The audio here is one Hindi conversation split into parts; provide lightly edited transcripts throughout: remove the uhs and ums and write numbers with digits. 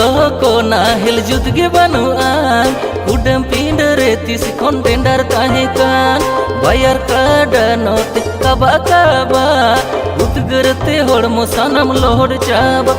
को नाहेल जुदगे बनुआ कुडम पिंडरे तिस खन टेंडर ताहे कान बायर काडा नोते कबा कबा उतगरते होड़मो सनम लोहड़ चाबा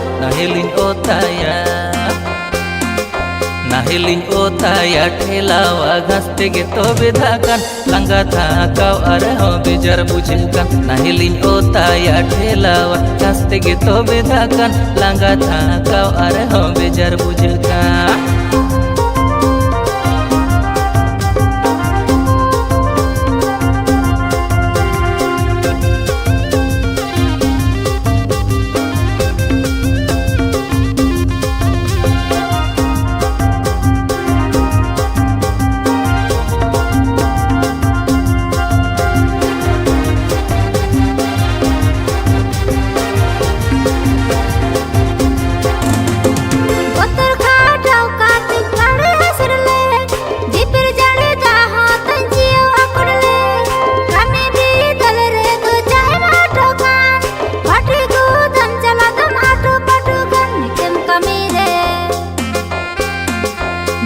नाहेलिन ओताया ठेलावा घासते गे तोबे धाकान लांगा थाकाव आरे हो बेजार बुझेकान नाहेलिन ओताया ठेलावा घासते गे तोबे धाकान लांगा थाकाव आरे हो बेजार बुझेकान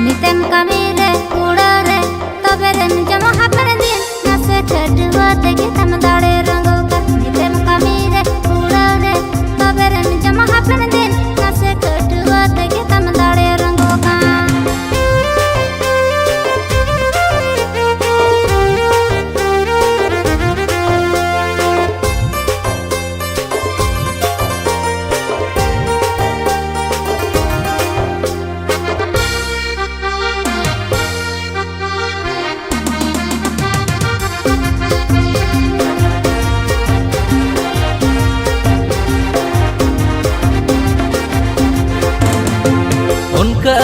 नितम कमीरे उड़ारे तबे रन जमा हापर दिन नसे छटवा तेगे तम दाड़े रंगो का नितम कमीरे उड़ारे तबे रन जमा हापर दिन नसे छटवा तेगे तम दाड़े रंगो का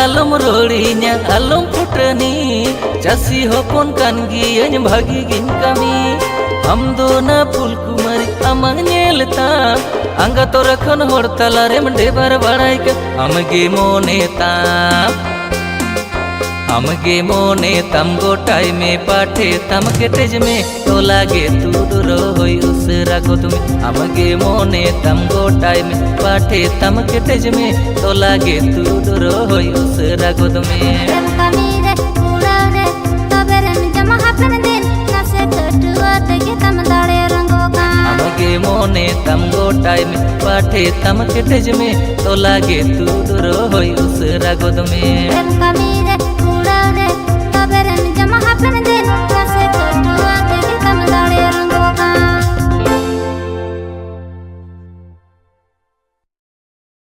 आलम रोड़ीnya आलम फुटनी चासी होपन कान गियन भागी गिन कमी हम दो ना फुल कुमारी अमंग नेलता अंगा तो रखन होड़ तलारे मंडे बार बड़ाई के हमगे मोने तम गोटाई में पाठे तम के तेज में तो लागे तू डरो होई उसरा को तुम्हें हमगे मोने तम गोटाई में पाठे तम के तेज में तो लागे तू डरो होई उसरा को तुम्हें कमीरे उड़ारे तबे रन जमा हापर दिन नसे छटवा तेगे तम दाड़े रंगो का हमगे मोने तम गोटाई में पाठे तम के तेज में तो लागे तू डरो होई उसरा को तुम्हें